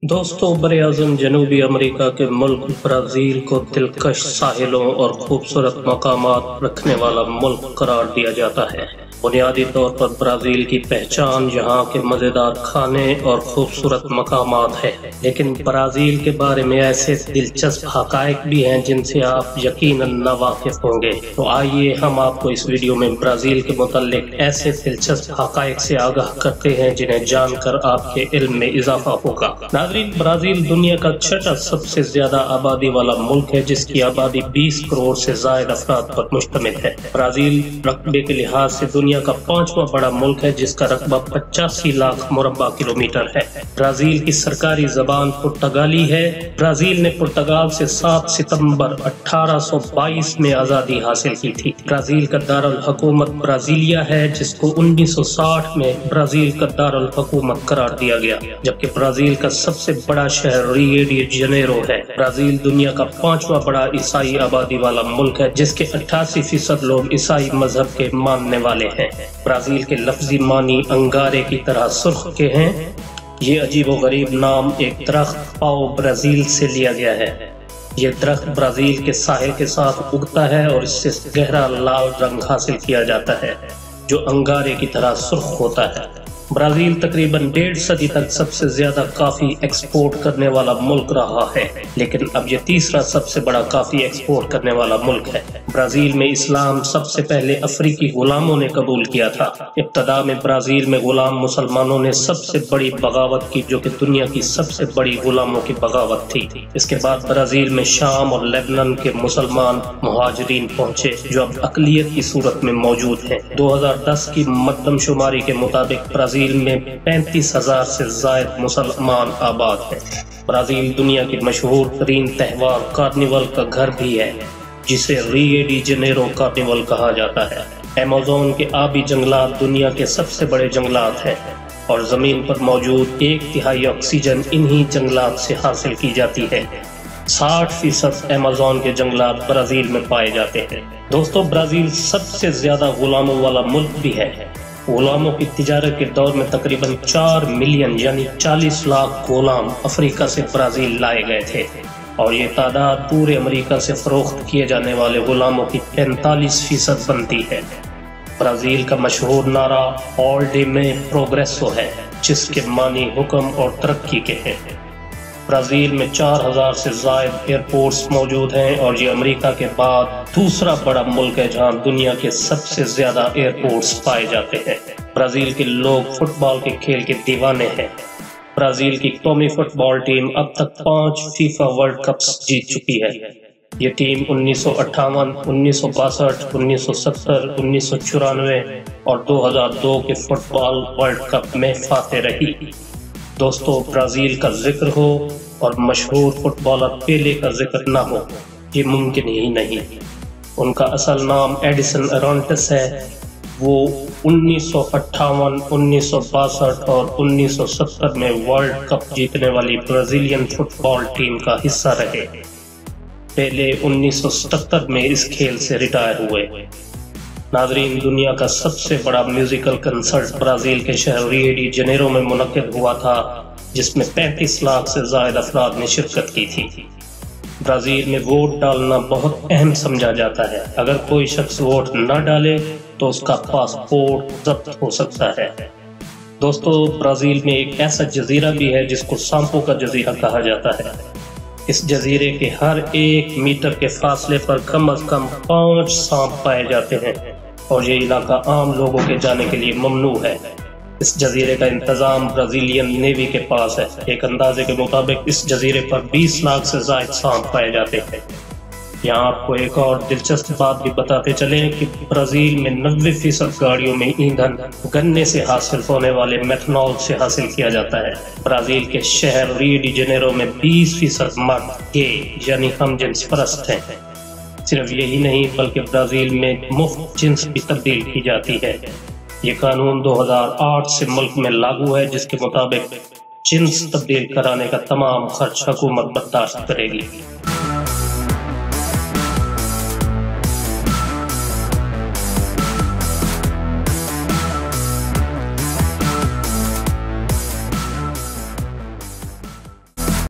दोस्तों, बर-ए-आज़म जनूबी अमेरिका के मुल्क ब्राज़ील को दिलकश साहिलों और खूबसूरत मकामात रखने वाला मुल्क करार दिया जाता है। बुनियादी तौर पर ब्राज़ील की पहचान यहाँ के मज़ेदार खाने और खूबसूरत मकामात है, लेकिन ब्राज़ील के बारे में ऐसे दिलचस्प हक़ाइक़ भी हैं जिनसे आप यकीनन नावाकिफ़ होंगे। तो आइए हम आपको इस वीडियो में ब्राज़ील के मुताल्लिक़ ऐसे दिलचस्प हक़ाइक़ से आगाह करते हैं जिन्हें जानकर आपके इल्म में इजाफा होगा। नाज़रीन, ब्राज़ील दुनिया का छठा सबसे ज्यादा आबादी वाला मुल्क है, जिसकी आबादी 20 करोड़ से ज़ायद अफराद पर मुश्तमिल है। ब्राज़ील रकबे के लिहाज से दुनिया का 5वां बड़ा मुल्क है, जिसका रकबा 85 लाख मुरब्बा किलोमीटर है। ब्राज़ील की सरकारी ज़बान पुर्तगाली है। ब्राज़ील ने पुर्तगाल से 7 सितंबर 1822 में आज़ादी हासिल की थी। ब्राज़ील का दारुल हुकूमत ब्राज़ीलिया है, जिसको 1960 में ब्राज़ील का दारुल हुकूमत करार दिया गया, जबकि ब्राज़ील का सबसे बड़ा शहर रियो डी जनेरो है। ब्राज़ील दुनिया का 5वां बड़ा ईसाई आबादी वाला मुल्क है, जिसके 88% लोग ईसाई मजहब के मानने वाले हैं। ब्राज़ील के लफ्जी मानी अंगारे की तरह सुर्ख के हैं। ये अजीबोगरीब नाम एक दरख्त पाओ ब्राज़ील से लिया गया है। ये दरख्त ब्राज़ील के साहिल के साथ उगता है और इससे गहरा लाल रंग हासिल किया जाता है, जो अंगारे की तरह सुर्ख होता है। ब्राज़ील तकरीबन 1.5 सदी तक सबसे ज्यादा काफी एक्सपोर्ट करने वाला मुल्क रहा है, लेकिन अब ये तीसरा सबसे बड़ा काफी एक्सपोर्ट करने वाला मुल्क है। ब्राज़ील में इस्लाम सबसे पहले अफ्रीकी गुलामों ने कबूल किया था। इब्तदा में ब्राज़ील में गुलाम मुसलमानों ने सबसे बड़ी बगावत की, जो कि दुनिया की सबसे बड़ी गुलामों की बगावत थी। इसके बाद ब्राज़ील में शाम और लेबनान के मुसलमान मुहाजिरीन पहुंचे, जो अब अक़लियत की सूरत में मौजूद हैं। 2010 की मरदमशुमारी के मुताबिक ब्राज़ील में 35,000 से ज़ायद मुसलमान आबाद हैं। ब्राज़ील दुनिया के मशहूर तरीन त्यौहार कार्निवल का घर भी है, जिसे रियो डी जनेरो कार्निवल कहा जाता है। अमेज़न के आबी जंगलात दुनिया के सबसे बड़े जंगलात हैं और ज़मीन पर मौजूद 1/3 ऑक्सीजन इन्हीं जंगलात से हासिल की जाती है। 60% अमेज़न के जंगलात ब्राज़ील में पाए जाते हैं। दोस्तों, ब्राज़ील सबसे ज्यादा गुलामों वाला मुल्क भी है। गुलामों की तिजारत के दौर में तकरीबन 4 मिलियन यानी 40 लाख गुलाम अफ्रीका से ब्राज़ील लाए गए थे, और ये तादाद पूरे अमेरिका से फरोख्त किए जाने वाले गुलामों की 45% बनती है। ब्राज़ील का मशहूर नारा ऑल डे में प्रोग्रेसो है, जिसके मानी हुक्म और तरक्की के हैं। ब्राज़ील में 4000 से ज़ायद एयरपोर्ट्स मौजूद हैं, और ये अमेरिका के बाद दूसरा बड़ा मुल्क है जहां दुनिया के सबसे ज्यादा एयरपोर्ट्स पाए जाते हैं। ब्राज़ील के लोग फुटबॉल के खेल के दीवाने हैं। ब्राज़ील की कौमी फुटबॉल टीम अब तक 5 फीफा वर्ल्ड कप्स जीत चुकी है। ये टीम 1958, 1962, 1970, 1994 और 2002 के फुटबॉल वर्ल्ड कप में फाते रही। दोस्तों, ब्राज़ील का जिक्र हो और मशहूर फुटबॉलर पेले का जिक्र ना हो, ये मुमकिन ही नहीं। उनका असल नाम एडिसन अरांटेस है। वो 1958, 1962 और 1970 में वर्ल्ड कप जीतने वाली ब्राज़ीलियन फुटबॉल टीम का हिस्सा रहे। पेले 1977 में इस खेल से रिटायर हुए। नाज़रीन, दुनिया का सबसे बड़ा म्यूजिकल कंसर्ट ब्राज़ील के शहर रियो डी जनेरो में मुनक्किद हुआ था, जिसमें 35 लाख से ज़ायद अफराद ने शिरकत की थी। ब्राज़ील में वोट डालना बहुत अहम समझा जाता है। अगर कोई शख्स वोट न डाले तो उसका पासपोर्ट जब्त हो सकता है। दोस्तों, ब्राज़ील में एक ऐसा जजीरा भी है जिसको सांपों का जजीरा कहा जाता है। इस जजीरे के हर 1 मीटर के फासले पर कम से कम 5 सांप पाए जाते हैं, और ये इलाका आम लोगों के जाने के लिए ममनू है। इस जजीरे का इंतजाम ब्राज़ीलियन नेवी के पास है। एक अंदाजे के मुताबिक इस जजीरे पर 20 लाख से ज़ायद सांप पाए जाते हैं। यहाँ आपको एक और दिलचस्प बात भी बताते चलें कि ब्राज़ील में 90% गाड़ियों में ईंधन गन्ने से हासिल होने वाले मेथनॉल से हासिल किया जाता है। ब्राज़ील के शहर रियो डी जनेरो में 20% मर्द गे यानी हम जिन्स परस्त हैं। सिर्फ यही नहीं, बल्कि ब्राज़ील में मुफ्त जिन्स भी तब्दील की जाती है। ये कानून 2008 से मुल्क में लागू है, जिसके मुताबिक जिन्स तब्दील कराने का तमाम खर्च हुकूमत बर्दाश्त करेगी।